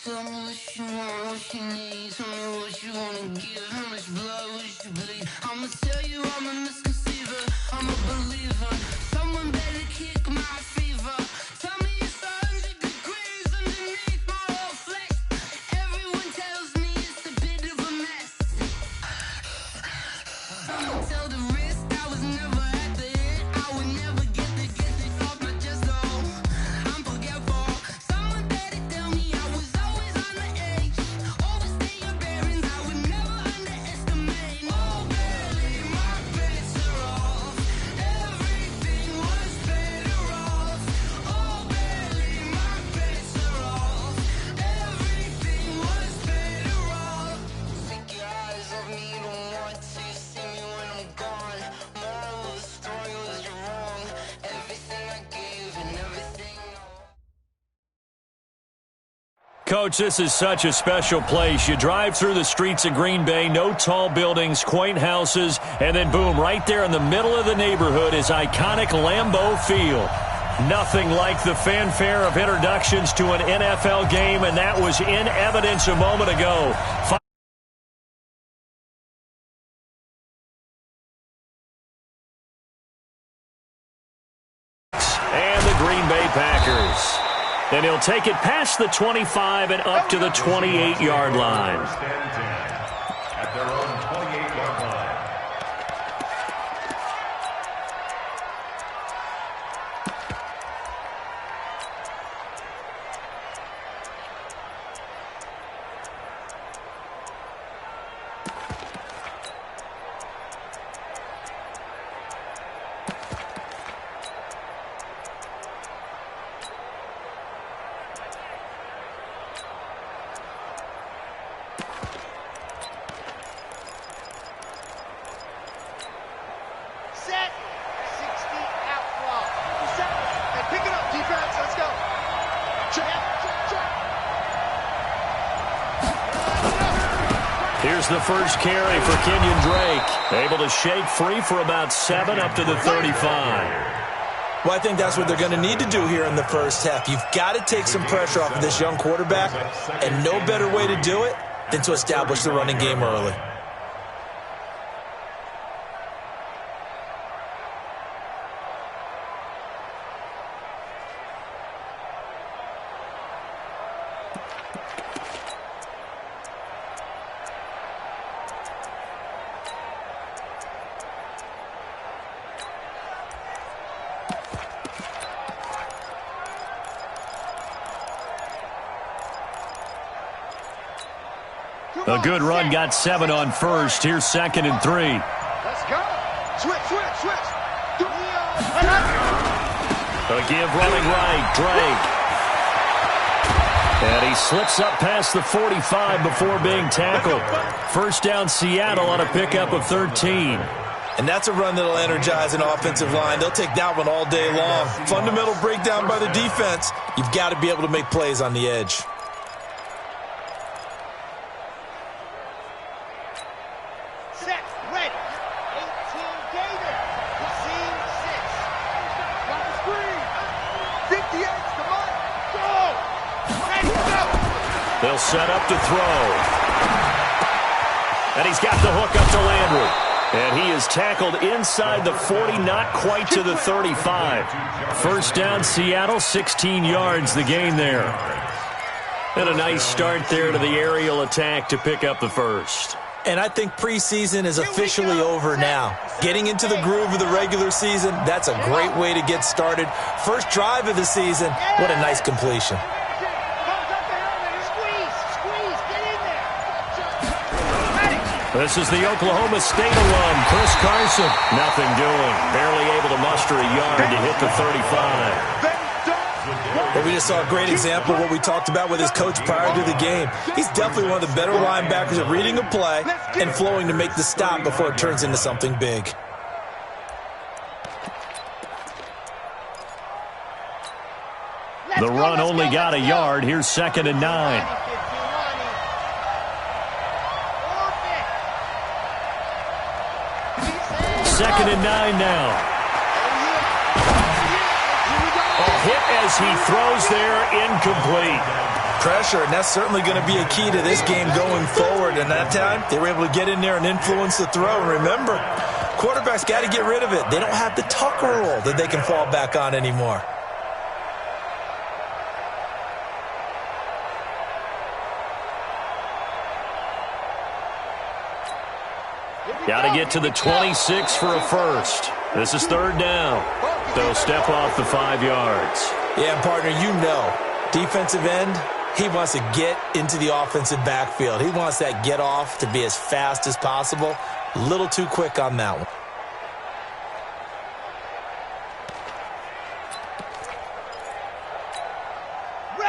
Tell me what you want, what you need. Tell me what you wanna give. How much blood would you bleed? I'ma tell you I'm a misconceiver. I'm a believer. Someone better kick my fever. Tell me it's 100 degrees underneath my whole flesh. Everyone tells me it's a bit of a mess. Someone tell the risk I was never at the end. I would never get it off my chest. Oh, I'm forgetful. Someone better tell me I was always on the edge. Overstay your bearings, I would never underestimate. Oh, barely, my bets are off. Everything was better off. Oh, barely, my bets are off. Everything was better off. Take your eyes off me, you don't want to see me when I'm gone. Moral of the story was you're wrong. Everything I gave and everything I Coach, this is such a special place. You drive through the streets of Green Bay, no tall buildings, quaint houses, and then boom, right there in the middle of the neighborhood is iconic Lambeau Field. Nothing like the fanfare of introductions to an NFL game, and that was in evidence a moment ago. And the Green Bay Packers. And he'll take it past the 25 and up to the 28-yard line. At their own 28-yard line. Set. 60 out wide. Set. And pick it up, defense. Let's go. Check. Here's the first carry for Kenyon Drake. Able to shake free for about 7 up to the 35. Well, I think that's what they're going to need to do here in the first half. You've got to take some pressure off of this young quarterback, and no better way to do it than to establish the running game early. A good run got 7 on first. Here's 2nd and 3. Let's go. Switch. A give running right, Drake. And he slips up past the 45 before being tackled. First down Seattle on a pickup of 13. And that's a run that'll energize an offensive line. They'll take that one all day long. Fundamental breakdown by the defense. You've got to be able to make plays on the edge. Set. Ready. 18 Gator. Receive 6. Got the screen. 58. Come on. Go. Ready. Go. They'll set up to throw. And he's got the hook up to Landry. And he is tackled inside the 40, not quite to the 35. First down, Seattle, 16 yards, the gain there. And a nice start there to the aerial attack to pick up the first. And I think preseason is officially over now. Getting into the groove of the regular season, that's a great way to get started. First drive of the season, what a nice completion. Comes up the helmet. Squeeze. Get in there. This is the Oklahoma State alum, Chris Carson. Nothing doing. Barely able to muster a yard to hit the 35. Well, we just saw a great example of what we talked about with his coach prior to the game. He's definitely one of the better linebackers at reading a play and flowing to make the stop before it turns into something big. The run only got a yard. Here's 2nd and 9. Second and 9 now. A hit as he throws there, incomplete. Pressure, and that's certainly going to be a key to this game going forward. And that time, they were able to get in there and influence the throw. And remember, quarterbacks got to get rid of it. They don't have the Tucker rule that they can fall back on anymore. Got to get to the 26 for a first. This is 3rd down. They'll step off the 5 yards. Yeah, partner, you know, defensive end, he wants to get into the offensive backfield. He wants that get off to be as fast as possible. A little too quick on that one.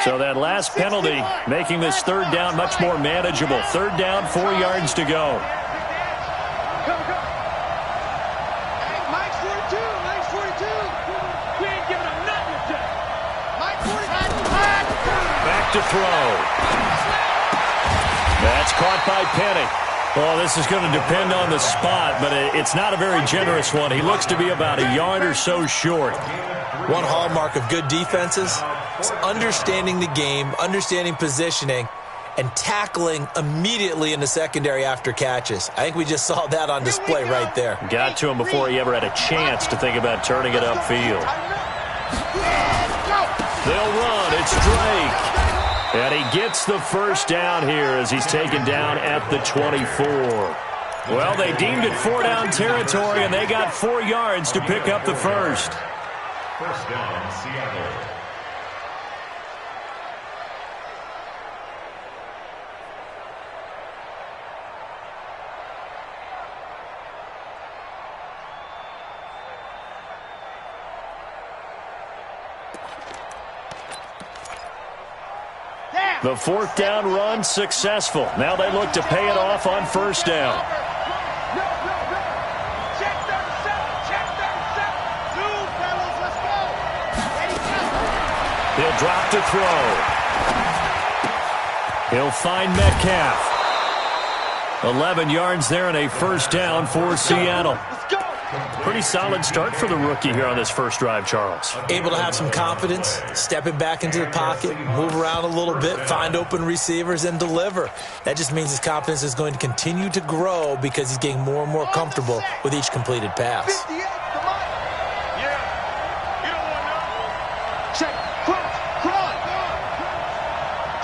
So that last penalty making this 3rd down much more manageable. 3rd down, 4 yards to go. To throw. That's caught by Penny. Well, this is going to depend on the spot, but it's not a very generous one. He looks to be about a yard or so short. One hallmark of good defenses is understanding the game, understanding positioning, and tackling immediately in the secondary after catches. I think we just saw that on display right there. Got to him before he ever had a chance to think about turning it upfield. They'll run. It's Drake. And he gets the first down here as he's taken down at the 24. Well, they deemed it 4-down territory, and they got 4 yards to pick up the first. First down, Seattle. The 4th down run successful. Now they look to pay it off on 1st down. He'll drop to throw. He'll find Metcalf. 11 yards there and a 1st down for Seattle. Pretty solid start for the rookie here on this first drive, Charles. Able to have some confidence, stepping back into the pocket, move around a little bit, find open receivers, and deliver. That just means his confidence is going to continue to grow because he's getting more and more comfortable with each completed pass. Check, crouch, crawl.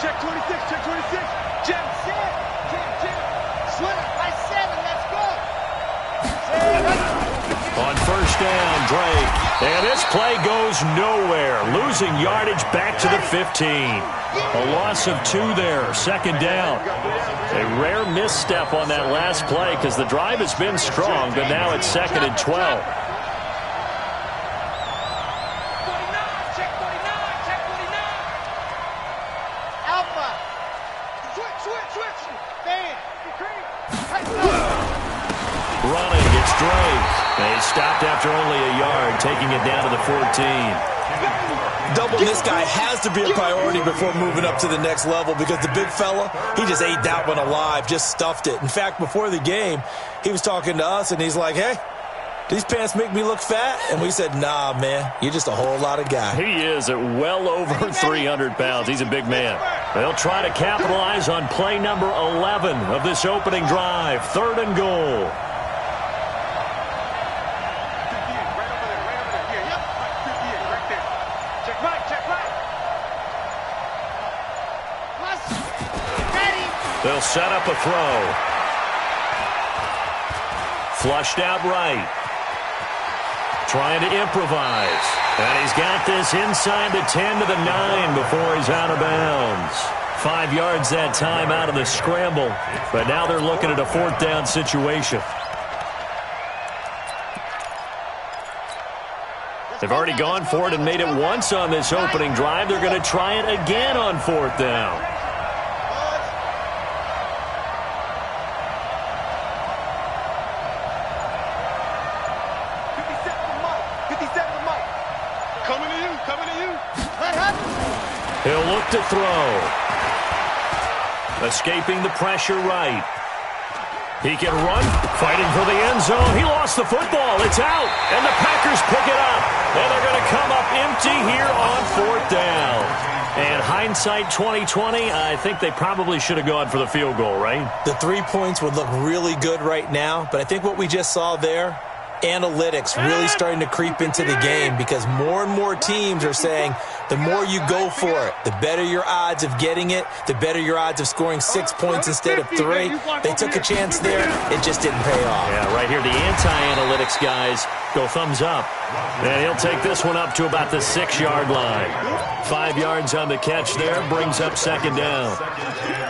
Check 26, check 26. Jim, Slim, by 7, let's go. On 1st down, Drake. And this play goes nowhere. Losing yardage back to the 15. A loss of 2 there. 2nd down. A rare misstep on that last play because the drive has been strong, but now it's 2nd and 12. Alpha. Switch. Bam. Running, it's Drake. And he stopped after only a yard, taking it down to the 14. Doubling this guy has to be a priority before moving up to the next level because the big fella, he just ate that one alive, just stuffed it. In fact, before the game, he was talking to us, and he's like, hey, these pants make me look fat? And we said, nah, man, you're just a whole lot of guy. He is at well over 300 pounds. He's a big man. They'll try to capitalize on play number 11 of this opening drive. 3rd and goal. They'll set up a throw. Flushed out right. Trying to improvise. And he's got this inside the 10 to the 9 before he's out of bounds. 5 yards that time out of the scramble. But now they're looking at a 4th down situation. They've already gone for it and made it once on this opening drive. They're going to try it again on 4th down. He'll look to throw. Escaping the pressure right. He can run, fighting for the end zone. He lost the football. It's out, and the Packers pick it up. And they're going to come up empty here on 4th down. And hindsight 2020, I think they probably should have gone for the field goal, right? The 3 points would look really good right now, but I think what we just saw there, analytics really starting to creep into the game because more and more teams are saying the more you go for it, the better your odds of getting it, the better your odds of scoring 6 points instead of 3. They took a chance there. It just didn't pay off. Yeah, right here, the anti-analytics guys go thumbs up. And he'll take this one up to about the 6-yard line. 5 yards on the catch there, brings up 2nd down.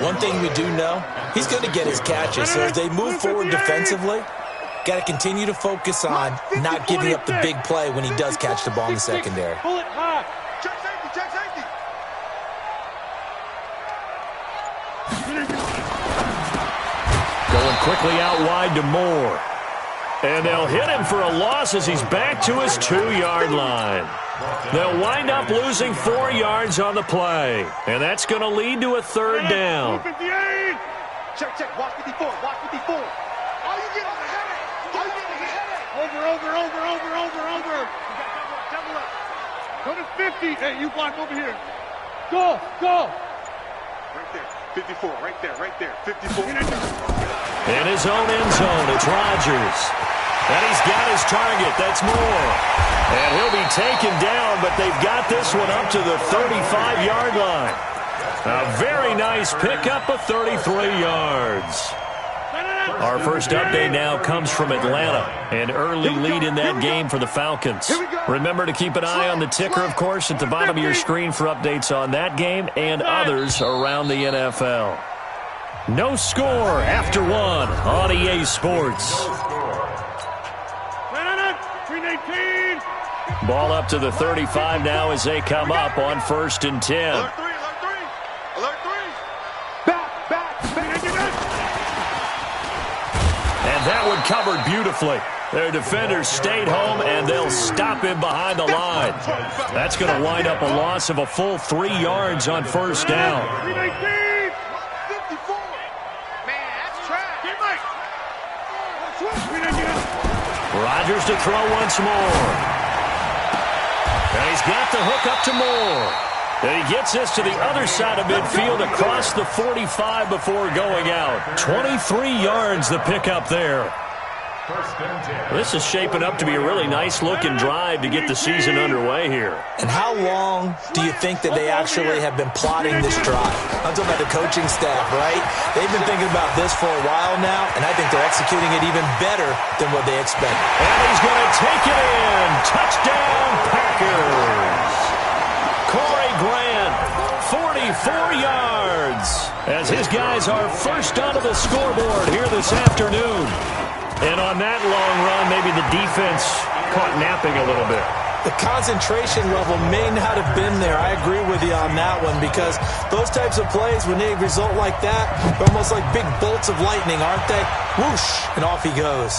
One thing we do know, he's going to get his catches. So as they move forward defensively, got to continue to focus on not giving up the big play when he does catch the ball in the secondary. Pull it high. Check safety, check safety. Going quickly out wide to Moore. And they'll hit him for a loss as he's back to his 2-yard line. They'll wind up losing 4 yards on the play. And that's going to lead to a 3rd down. Check, check. Watch 54. Watch 54. All you get on the head. All you get on the head. Over. Double up. Go to 50. Hey, you block over here. Go. Right there. 54. Right there. 54. In his own end zone, it's Rodgers. And he's got his target. That's Moore. And he'll be taken down, but they've got this one up to the 35-yard line. A very nice pickup of 33 yards. Our first update now comes from Atlanta. An early lead in that game for the Falcons. Remember to keep an eye on the ticker, of course, at the bottom of your screen for updates on that game and others around the NFL. No score after 1 on EA Sports. Ball up to the 35 now as they come up on 1st and 10. Alert 3. Back. And that one covered beautifully. Their defenders stayed home, and they'll stop him behind the line. That's going to wind up a loss of a full 3 yards on 1st down. 54. Man, that's trash. Rodgers to throw once more. And he's got the hook up to Moore. And he gets this to the other side of midfield across the 45 before going out. 23 yards the pickup there. This is shaping up to be a really nice-looking drive to get the season underway here. And how long do you think that they actually have been plotting this drive? I'm talking about the coaching staff, right? They've been thinking about this for a while now, and I think they're executing it even better than what they expected. And he's going to take it in. Touchdown, Packers. Corey Grant, 44 yards, as his guys are first onto the scoreboard here this afternoon. And on that long run, maybe the defense caught napping a little bit. The concentration level may not have been there. I agree with you on that one because those types of plays, when they result like that, they're almost like big bolts of lightning, aren't they? Whoosh, and off he goes.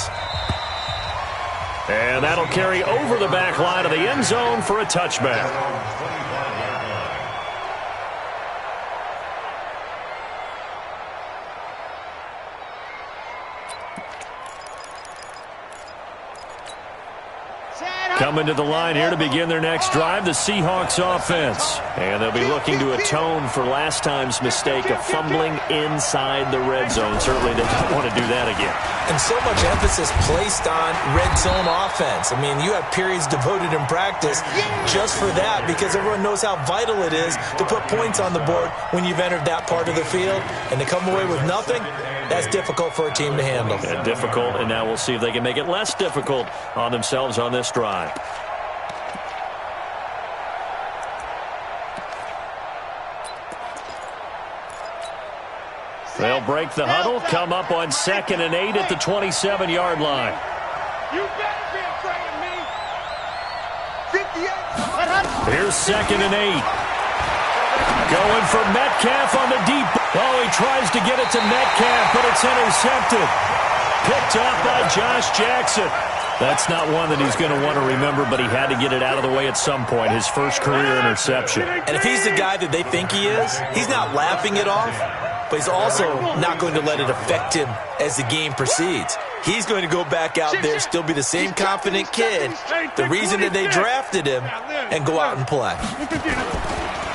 And that'll carry over the back line of the end zone for a touchback. Coming to the line here to begin their next drive, the Seahawks offense. And they'll be looking to atone for last time's mistake of fumbling inside the red zone. Certainly they don't want to do that again. And so much emphasis placed on red zone offense. I mean, you have periods devoted in practice just for that because everyone knows how vital it is to put points on the board when you've entered that part of the field. And to come away with nothing, that's difficult for a team to handle. Yeah, difficult, and now we'll see if they can make it less difficult on themselves on this drive. They'll break the huddle, come up on 2nd and 8 at the 27-yard line. You better be afraid of me. 58. Here's 2nd and 8. Going for Metcalf on the deep. Oh, he tries to get it to Metcalf, but it's intercepted. Picked off by Josh Jackson. That's not one that he's going to want to remember, but he had to get it out of the way at some point, his first career interception. And if he's the guy that they think he is, he's not laughing it off, but he's also not going to let it affect him as the game proceeds. He's going to go back out there, still be the same confident kid, the reason that they drafted him, and go out and play.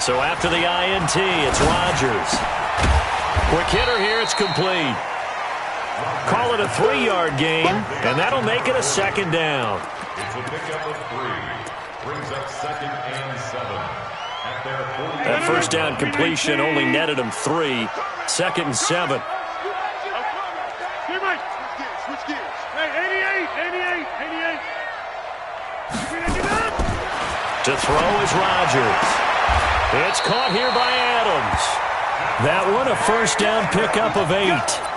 So after the INT, it's Rodgers. Quick hitter here, it's complete. Call it a 3-yard gain, and that'll make it a 2nd down. It's a pickup of 3. Brings up 2nd and 7. At their 40. That first down completion only netted him 3. 2nd and 7. Switch gears. Hey, 88. To throw is Rodgers. It's caught here by Adams. That one a first down pickup of 8.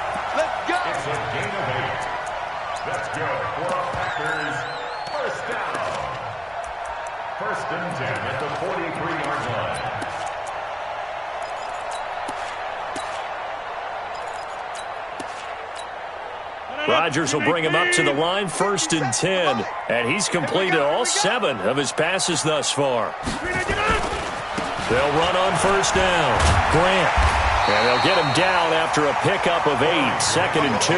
It's a gain of 8. That's good for the Packers. First down. 1st and 10 at the 43-yard line. Rodgers will bring him up to the line, 1st and 10. And he's completed all 7 of his passes thus far. They'll run on first down. Grant. And they'll get him down after a pickup of 8, 2nd and 2.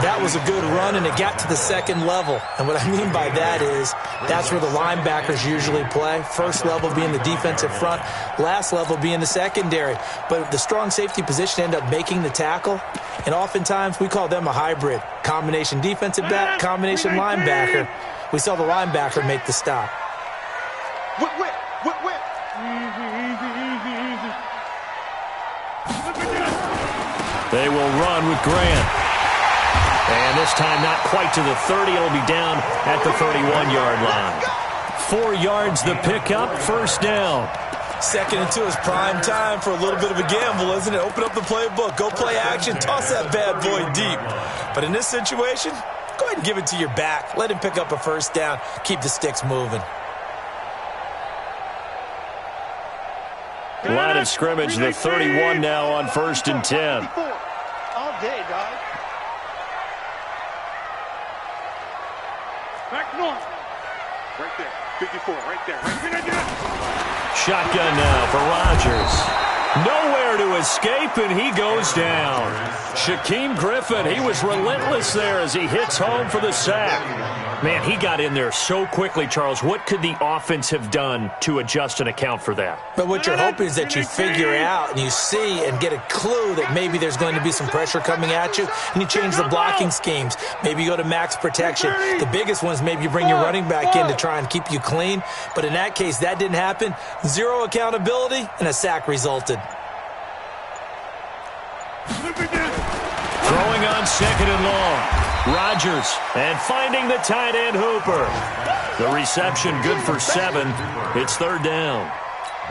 That was a good run, and it got to the 2nd level. And what I mean by that is that's where the linebackers usually play. First level being the defensive front, last level being the secondary. But the strong safety position ended up making the tackle, and oftentimes we call them a hybrid. Combination defensive back, combination linebacker. We saw the linebacker make the stop. Whip. They will run with Grant. And this time not quite to the 30. It'll be down at the 31-yard line. 4 yards the pickup, first down. 2nd and 2 is prime time for a little bit of a gamble, isn't it? Open up the playbook, go play action, toss that bad boy deep. But in this situation, go ahead and give it to your back. Let him pick up a first down, keep the sticks moving. Line of scrimmage, the 31 now on 1st and 10. All day, dog. Back north. Right there. 54, right there. Shotgun now for Rodgers. Nowhere to escape, and he goes down. Shaquem Griffin, he was relentless there as he hits home for the sack. Man, he got in there so quickly, Charles. What could the offense have done to adjust and account for that? But what you're hoping is that you figure out and you see and get a clue that maybe there's going to be some pressure coming at you, and you change the blocking schemes. Maybe you go to max protection. The biggest one is maybe you bring your running back in to try and keep you clean. But in that case, that didn't happen. 0 accountability, and a sack resulted. Throwing on 2nd and long. Rodgers, and finding the tight end Hooper. The reception good for 7. It's 3rd down.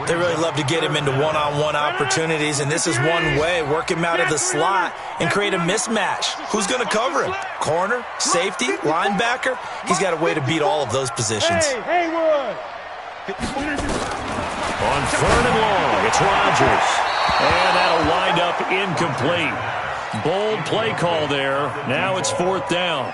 They really love to get him into one-on-one opportunities, and this is one way. Work him out of the slot and create a mismatch. Who's going to cover him? Corner, safety, linebacker? He's got a way to beat all of those positions. Hey, Haywood! On 3rd and long, it's Rodgers. And that'll wind up incomplete. Bold play call there. Now it's 4th down.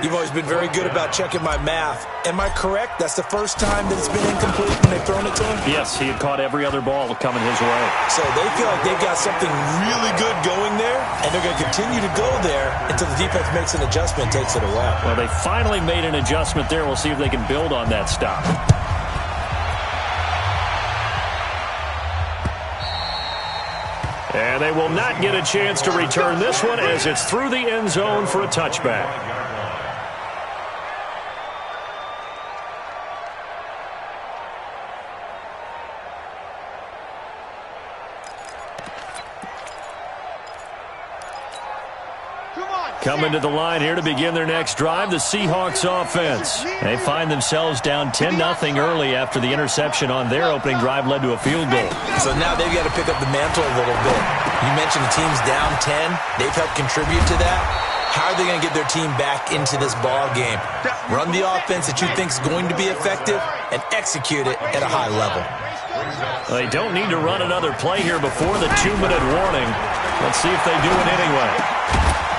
You've always been very good about checking my math. Am I correct? That's the first time that it's been incomplete when they've thrown it to him? Yes, he had caught every other ball coming his way. So they feel like they've got something really good going there, and they're going to continue to go there until the defense makes an adjustment and takes it away. Well, they finally made an adjustment there. We'll see if they can build on that stop. And they will not get a chance to return this one as it's through the end zone for a touchback. Come on, Coming to the line here to begin their next drive, the Seahawks offense. They find themselves down 10-0 early after the interception on their opening drive led to a field goal. So now they've got to pick up the mantle a little bit. You mentioned the team's down 10. They've helped contribute to that. How are they going to get their team back into this ball game? Run the offense that you think is going to be effective and execute it at a high level. They don't need to run another play here before the 2-minute warning. Let's see if they do it anyway.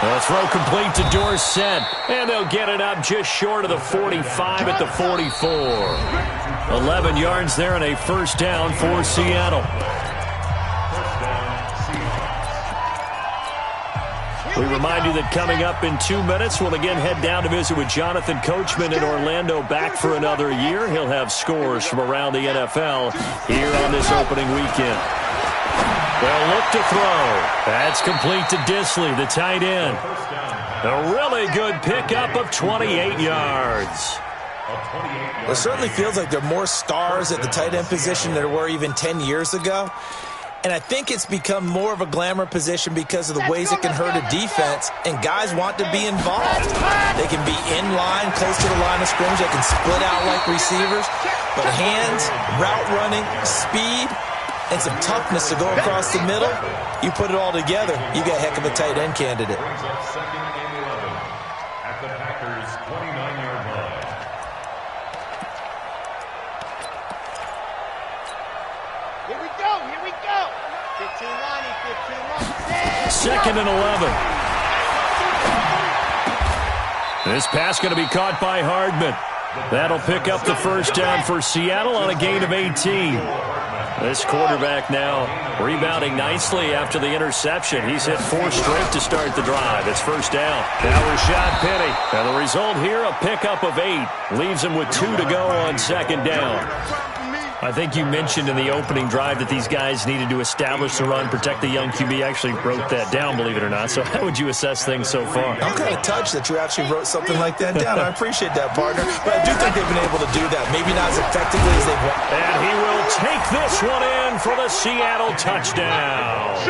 The throw complete to Dorsett, and they'll get it up just short of the 45 at the 44. 11 yards there and a first down for Seattle. We remind you that coming up in 2 minutes, we'll again head down to visit with Jonathan Coachman in Orlando, back for another year. He'll have scores from around the NFL here on this opening weekend. They'll look to throw. That's complete to Disley, the tight end. A really good pickup of 28 yards. It certainly feels like there are more stars at the tight end position than there were even 10 years ago. And I think it's become more of a glamour position because of the ways it can hurt a defense, and guys want to be involved. They can be in line, close to the line of scrimmage. They can split out like receivers. But hands, route running, speed, and some toughness to go across the middle, you put it all together, you got a heck of a tight end candidate. Brings up 2nd and 11 at the Packers' 29-yard line. Here we go, here we go. 15-90, 2nd and 11. This pass going to be caught by Hardman. That'll pick up the first down for Seattle on a gain of 18. This quarterback now rebounding nicely after the interception. He's hit 4 straight to start the drive. It's first down. Now Rashad Penny. And the result here, a pickup of 8. Leaves him with 2 to go on second down. I think you mentioned in the opening drive that these guys needed to establish the run, protect the young QB. I actually wrote that down, believe it or not. So how would you assess things so far? I'm kind of touched that you actually wrote something like that down. I appreciate that, partner. But I do think they've been able to do that. Maybe not as effectively as they've wanted. And he will take this one in for the Seattle touchdown.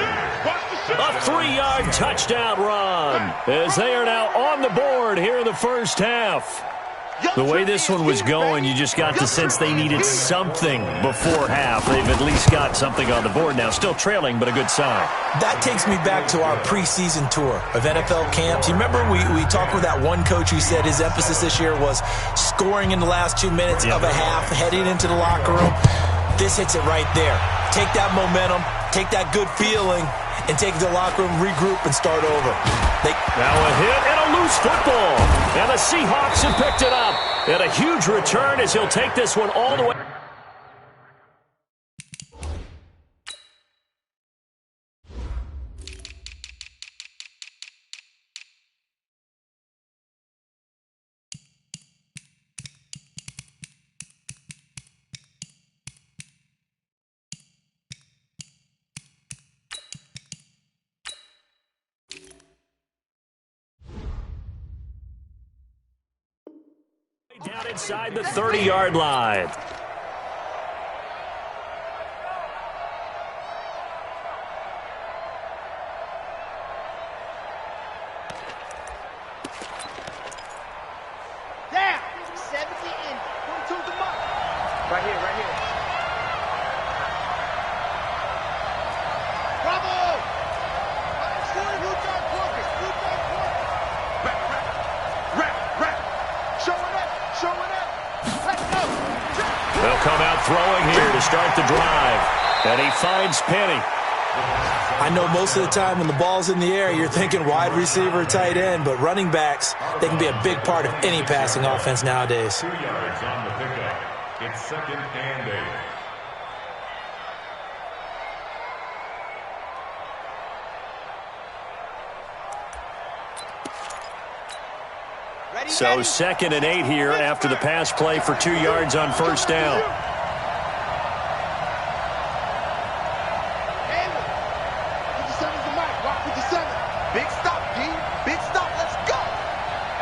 A 3-yard touchdown run as they are now on the board here in the first half. The way this one was going, you just got the sense they needed something before half. They've at least got something on the board now. Still trailing, but a good sign. That takes me back to our preseason tour of NFL camps. You remember we talked with that one coach who said his emphasis this year was scoring in the last 2 minutes of a half, heading into the locker room. This hits it right there. Take that momentum, take that good feeling, and take it to the locker room, regroup, and start over. Now a hit and a loose football. And the Seahawks have picked it up. And a huge return as he'll take this one all the way. Down inside the 30-yard line. Down. 70 in. 22 the mark. Right here, right here. Bravo! They'll come out throwing here to start the drive. And he finds Penny. I know most of the time when the ball's in the air, you're thinking wide receiver, tight end, but running backs, they can be a big part of any passing offense nowadays. 2 yards on the pickup. It's 2nd and 8. So 2nd and 8 here after the pass play for 2 yards on first down. Big stop, G. Big stop. Let's go.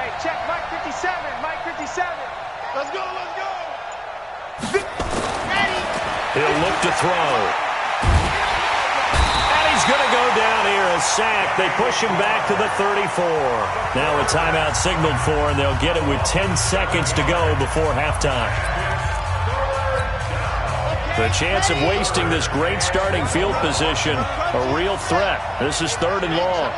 Hey, check Mike 57. Mike 57. Let's go. Let's go. Ready. He'll look to throw. And he's going to go down here as sack. They push him back to the 34. Now a timeout signaled for, and they'll get it with 10 seconds to go before halftime. The chance of wasting this great starting field position, a real threat. This is 3rd and long.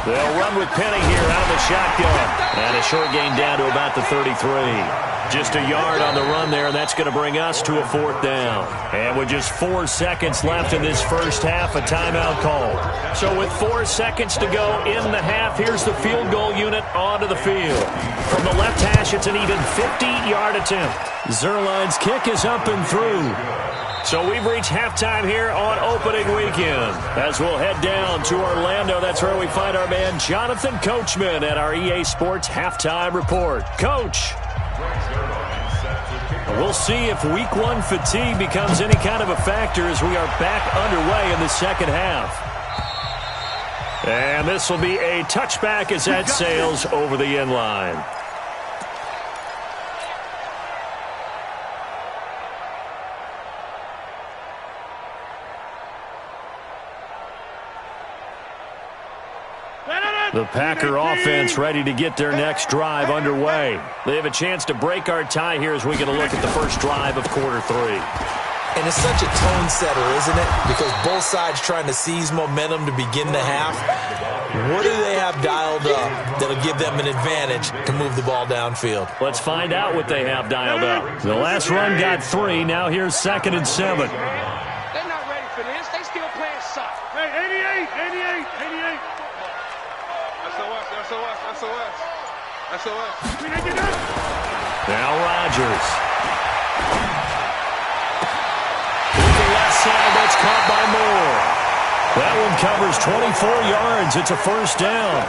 They'll run with Penny here out of the shotgun. And a short gain down to about the 33. Just a yard on the run there, and that's going to bring us to a 4th down. And with just 4 seconds left in this first half, a timeout call. So with 4 seconds to go in the half, here's the field goal unit onto the field. From the left hash, it's an even 50-yard attempt. Zerline's kick is up and through. So we've reached halftime here on opening weekend. As we'll head down to Orlando, that's where we find our man Jonathan Coachman at our EA Sports Halftime Report. Coach. We'll see if week 1 fatigue becomes any kind of a factor as we are back underway in the second half. And this will be a touchback as that sails over the end line. The Packer offense ready to get their next drive underway. They have a chance to break our tie here as we get a look at the first drive of quarter 3. And it's such a tone setter, isn't it? Because both sides trying to seize momentum to begin the half. What do they have dialed up that'll give them an advantage to move the ball downfield? Let's find out what they have dialed up. The last run got 3. Now here's 2nd and 7. They're not ready for this. They still playing suck. Hey, 88. SOS. Now Rodgers. To the left side, that's caught by Moore. That one covers 24 yards. It's a 1st down.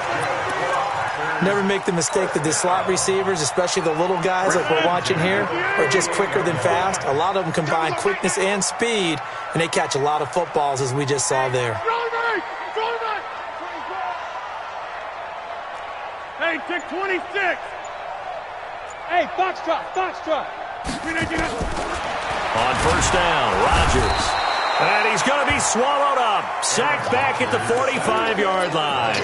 Never make the mistake that the slot receivers, especially the little guys like we're watching here, are just quicker than fast. A lot of them combine quickness and speed, and they catch a lot of footballs, as we just saw there. Hey, take 26. Hey, Foxtrot. On 1st down, Rodgers. And he's going to be swallowed up. Sacked back at the 45-yard line.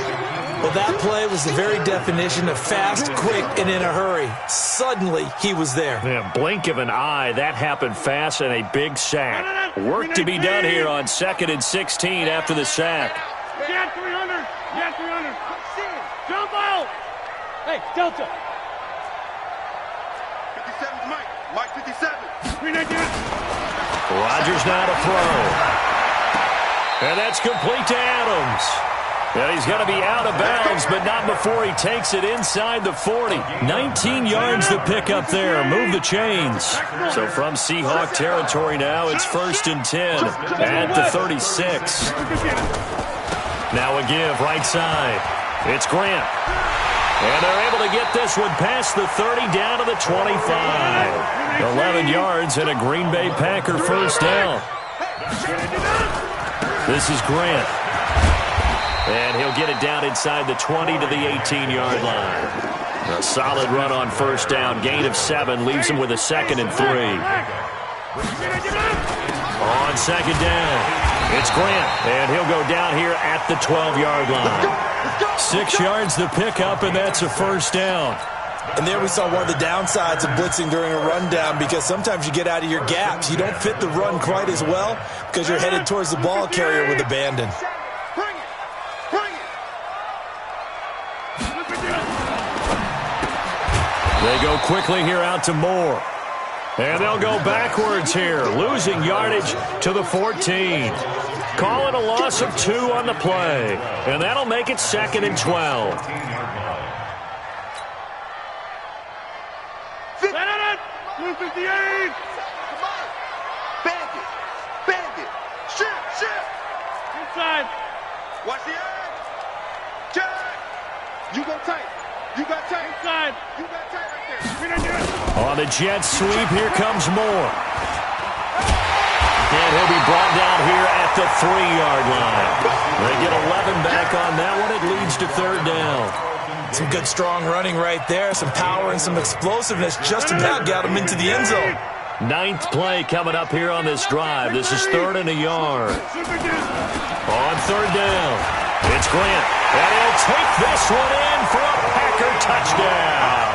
Well, that play was the very definition of fast, quick, and in a hurry. Suddenly, he was there. Yeah, blink of an eye, that happened fast and a big sack. Work to be done here on 2nd and 16 after the sack. Yeah, 300. Jump out. Hey, Delta. 57's Mike 57. Rodgers now to throw. And that's complete to Adams. And he's going to be out of bounds, but not before he takes it inside the 40. 19 yards to pick up there. Move the chains. So from Seahawk territory now, it's 1st and 10 at the 36. Now a give right side. It's Grant. And they're able to get this one past the 30 down to the 25. 11 yards and a Green Bay Packer 1st down. This is Grant. And he'll get it down inside the 20 to the 18-yard line. A solid run on 1st down. Gain of 7 leaves him with a 2nd and 3. On 2nd down, it's Grant. And he'll go down here at the 12-yard line. 6 yards to pick up, and that's a 1st down. And there we saw one of the downsides of blitzing during a rundown, because sometimes you get out of your gaps. You don't fit the run quite as well because you're headed towards the ball carrier with abandon. They go quickly here out to Moore. And they'll go backwards here, losing yardage to the 14. Call it a loss of 2 on the play. And that'll make it 2nd and 12. Blue 58. Bandit. Shift. Inside. Watch the edge. Check. You go tight. Inside. You got tight right there. On the jet sweep, here comes Moore. And he'll be brought down here at the 3-yard line. They get 11 back on that one. It leads to 3rd down. Some good strong running right there. Some power and some explosiveness just about got him into the end zone. Ninth play coming up here on this drive. This is 3rd and a yard. On 3rd down, it's Grant. And he'll take this one in for a Packer touchdown.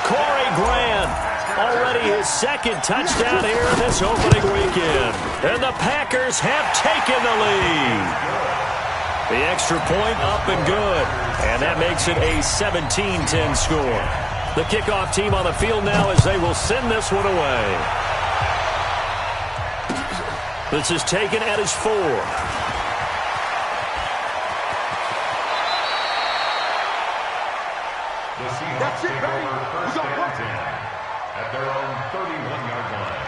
Corey Grant, already his 2nd touchdown here in this opening weekend. And the Packers have taken the lead. The extra point up and good. And that makes it a 17-10 score. The kickoff team on the field now as they will send this one away. This is taken at his 4. The Seahawks take over 1st and 10 at their own 31-yard line.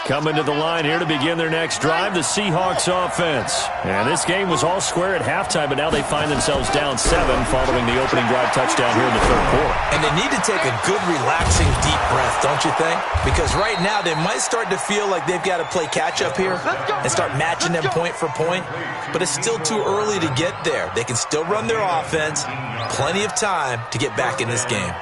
Coming to the line here to begin their next drive, the Seahawks offense. And this game was all square at halftime, but now they find themselves down 7 following the opening drive touchdown here in the 3rd quarter. And they need to take a good, relaxing, deep breath, don't you think? Because right now they might start to feel like they've got to play catch-up here and start matching them point for point. But it's still too early to get there. They can still run their offense. Plenty of time to get back in this game.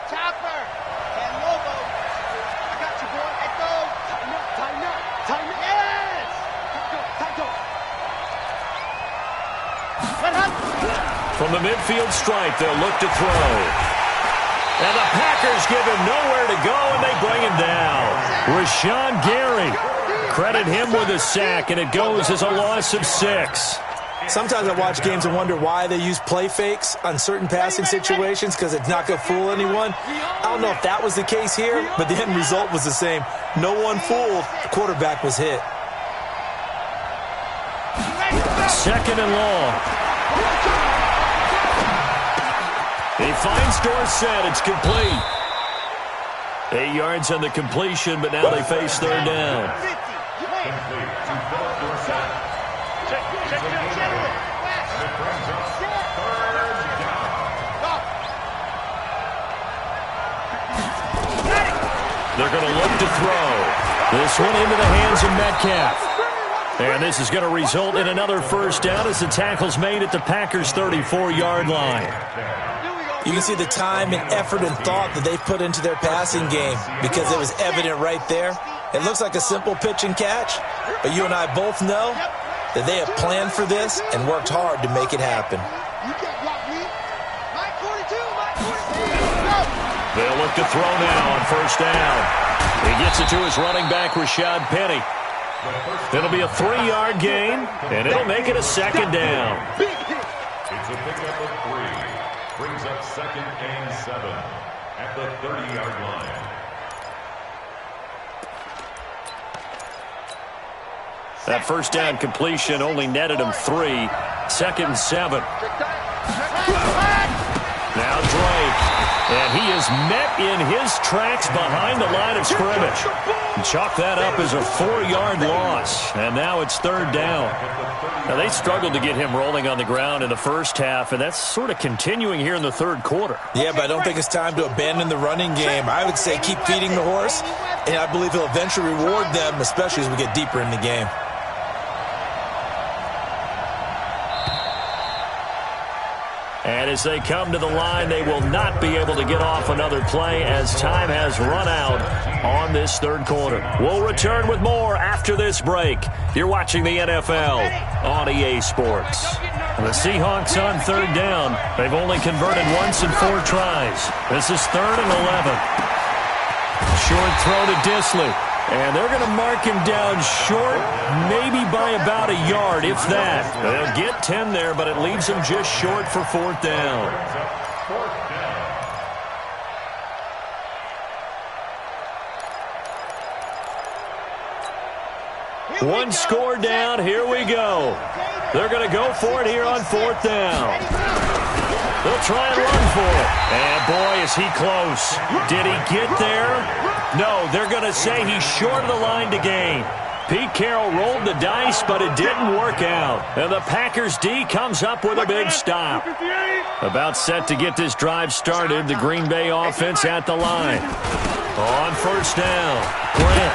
Chopper, and Lobo. I got you, boy. Let go. Tighten up. Yes. Tight. From the midfield stripe, they'll look to throw. And the Packers give him nowhere to go, and they bring him down. Rashawn Gary, credit him with a sack, and it goes as a loss of 6. Sometimes I watch games and wonder why they use play fakes on certain passing situations because it's not going to fool anyone. I don't know if that was the case here, but the end result was the same. No one fooled. The quarterback was hit. 2nd and long. He finds Dorsett. It's complete. 8 yards on the completion, but now they face 3rd down. They're going to look to throw. This one into the hands of Metcalf. And this is going to result in another 1st down as the tackle's made at the Packers' 34-yard line. You can see the time and effort and thought that they've put into their passing game because it was evident right there. It looks like a simple pitch and catch, but you and I both know that they have planned for this and worked hard to make it happen. They'll look to throw now on 1st down. He gets it to his running back, Rashad Penny. It'll be a 3-yard gain, and it'll make it a 2nd down. It's a pickup of 3. Brings up 2nd and 7 at the 30-yard line. That 1st down completion only netted him 3. 2nd and 7. Now Drake. And he is met in his tracks behind the line of scrimmage. Chalk that up as a 4-yard loss. And now it's 3rd down. Now they struggled to get him rolling on the ground in the 1st half, and that's sort of continuing here in the 3rd quarter. Yeah, but I don't think it's time to abandon the running game. I would say keep feeding the horse, and I believe he'll eventually reward them, especially as we get deeper in the game. And as they come to the line, they will not be able to get off another play as time has run out on this 3rd quarter. We'll return with more after this break. You're watching the NFL on EA Sports. The Seahawks on 3rd down. They've only converted once in 4 tries. This is 3rd and 11. Short throw to Disley. And they're going to mark him down short, maybe by about a yard, if that. They'll get 10 there, but it leaves them just short for 4th down. One score down. Here we go. They're going to go for it here on 4th down. They'll try and run for it. And boy, is he close. Did he get there? No, they're going to say he's short of the line to gain. Pete Carroll rolled the dice, but it didn't work out. And the Packers D comes up with a big stop. About set to get this drive started, the Green Bay offense at the line. On 1st down, Grant.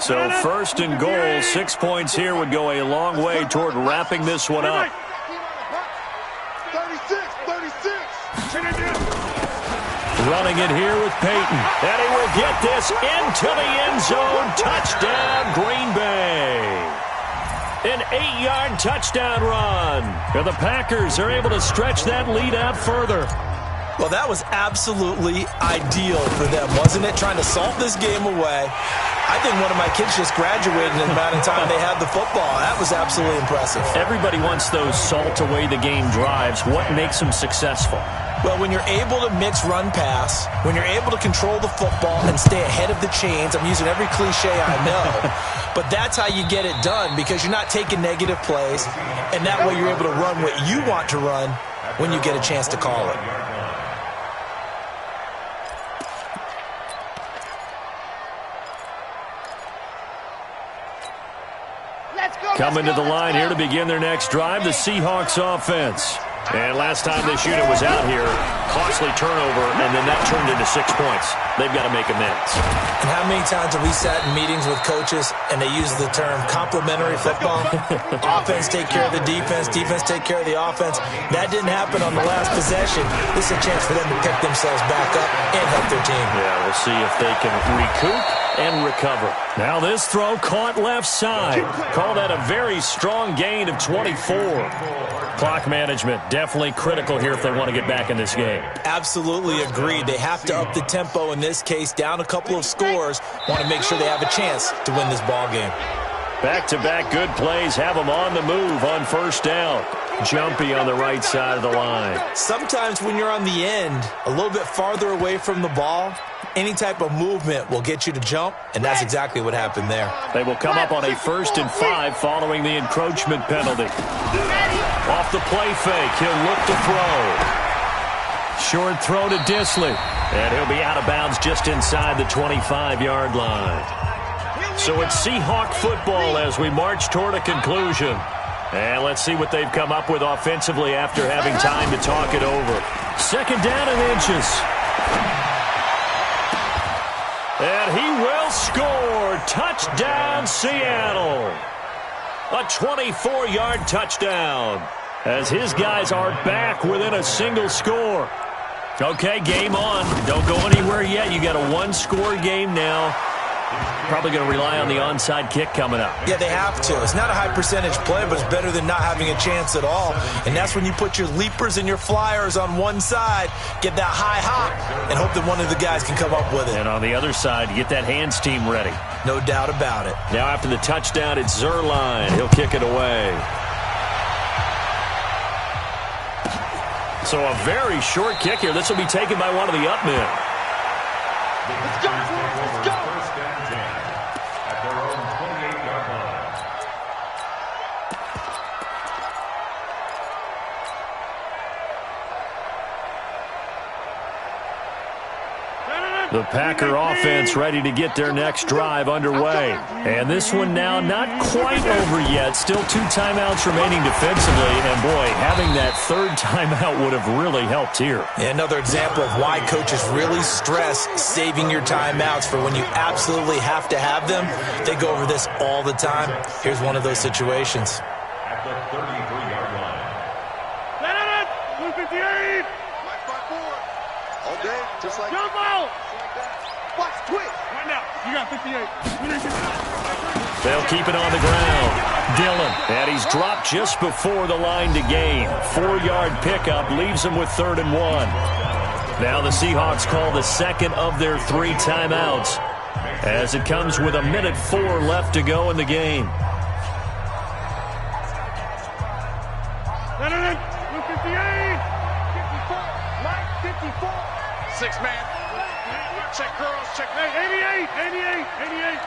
So first and goal, 6 points here would go a long way toward wrapping this one up. 36. Running it here with Peyton. And he will get this into the end zone. Touchdown, Green Bay. An 8-yard touchdown run. And the Packers are able to stretch that lead out further. Well, that was absolutely ideal for them, wasn't it? Trying to salt this game away. I think one of my kids just graduated in the amount of time they had the football. That was absolutely impressive. Everybody wants those salt away the game drives. What makes them successful? Well, when you're able to mix run-pass, when you're able to control the football and stay ahead of the chains, I'm using every cliche I know, but that's how you get it done because you're not taking negative plays, and that way you're able to run what you want to run when you get a chance to call it. Coming to the line here to begin their next drive, the Seahawks offense. And last time this unit was out here, costly turnover, and then that turned into 6 points. They've got to make amends. And how many times have we sat in meetings with coaches and they use the term complementary football? Offense take care of the defense, defense take care of the offense. That didn't happen on the last possession. This is a chance for them to pick themselves back up and help their team. Yeah, we'll see if they can recoup and recover. Now this throw caught left side. Call that a very strong gain of 24. Clock management definitely critical here if they want to get back in this game. Absolutely agreed. They have to up the tempo in this case, down a couple of scores. Want to make sure they have a chance to win this ball game. Back-to-back good plays have them on the move on first down. Jumpy on the right side of the line. Sometimes when you're on the end, a little bit farther away from the ball, any type of movement will get you to jump, and that's exactly what happened there. They will come up on a 1st and 5 following the encroachment penalty. Off the play fake, he'll look to throw. Short throw to Disley, and he'll be out of bounds just inside the 25-yard line. So it's Seahawk football as we march toward a conclusion. And let's see what they've come up with offensively after having time to talk it over. 2nd down and inches. And he will score. Touchdown, Seattle. A 24-yard touchdown as his guys are back within a single score. Okay, game on. Don't go anywhere yet. You got a one-score game now. Probably going to rely on the onside kick coming up. Yeah, they have to. It's not a high percentage play, but it's better than not having a chance at all. And that's when you put your leapers and your flyers on one side, get that high hop, and hope that one of the guys can come up with it. And on the other side, get that hands team ready. No doubt about it. Now after the touchdown, it's Zerline. He'll kick it away. So a very short kick here. This will be taken by one of the up men. Let's go. Let's go. At their own 28-yard line. The Packer offense ready to get their next drive underway. And this one now not quite over yet. Still 2 timeouts remaining defensively. And, boy, having that 3rd timeout would have really helped here. Another example of why coaches really stress saving your timeouts for when you absolutely have to have them. They go over this all the time. Here's one of those situations. At the 33-yard line. 158. All day, just like jump out. Watch, twitch. Right now, you got 58. They'll keep it on the ground. Dillon, and he's dropped just before the line to gain. 4-yard pickup leaves him with 3rd and 1. Now the Seahawks call the 2nd of their 3 timeouts as it comes with 1:04 left to go in the game. 158. 54. 6-man. Check girls, check. Hey, 88.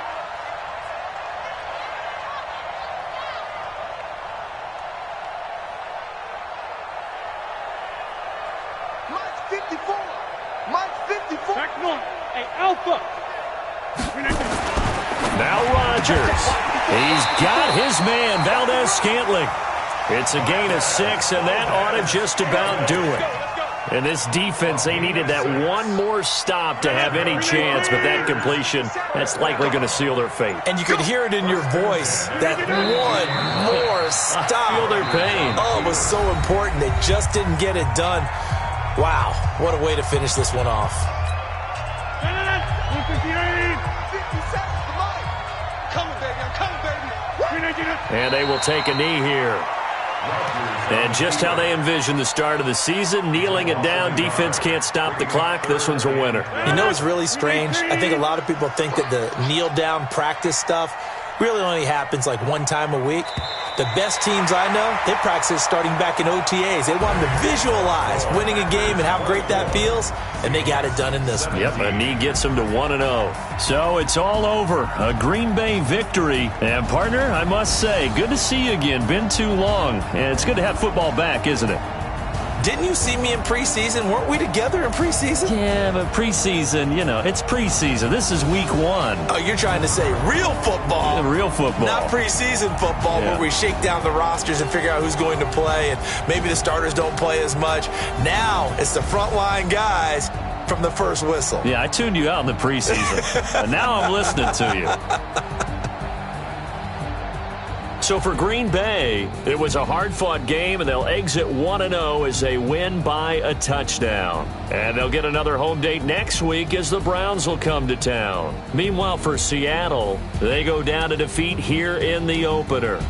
Mike's 54. Mike's 54. Check 1. Hey, Alpha. Now Rodgers. He's got his man, Valdez Scantling. It's a gain of 6, and that ought to just about do it. And this defense, they needed that one more stop to have any chance, but that completion, that's likely going to seal their fate. And you could hear it in your voice, that one more stop. I feel their pain. Oh, it was so important. They just didn't get it done. Wow, what a way to finish this one off. 50 seconds, come on. Coming, baby, I'm coming, baby. And they will take a knee here. And just how they envisioned the start of the season, kneeling it down, defense can't stop the clock. This one's a winner. You know, it's really strange. I think a lot of people think that the kneel-down practice stuff really only happens like one time a week. The best teams I know, they practice starting back in OTAs. They want them to visualize winning a game and how great that feels, and they got it done in this one. Yep, a knee gets them to 1-0. So it's all over. A Green Bay victory. And, partner, I must say, good to see you again. Been too long. And it's good to have football back, isn't it? Didn't you see me in preseason? Weren't we together in preseason? Yeah, but preseason, you know, it's preseason. This is week 1. Oh, you're trying to say real football. Yeah, real football. Not preseason football where we shake down the rosters and figure out who's going to play, and maybe the starters don't play as much. Now it's the frontline guys from the first whistle. Yeah, I tuned you out in the preseason. And now I'm listening to you. So for Green Bay, it was a hard-fought game, and they'll exit 1-0 as they win by a touchdown. And they'll get another home date next week as the Browns will come to town. Meanwhile, for Seattle, they go down to defeat here in the opener.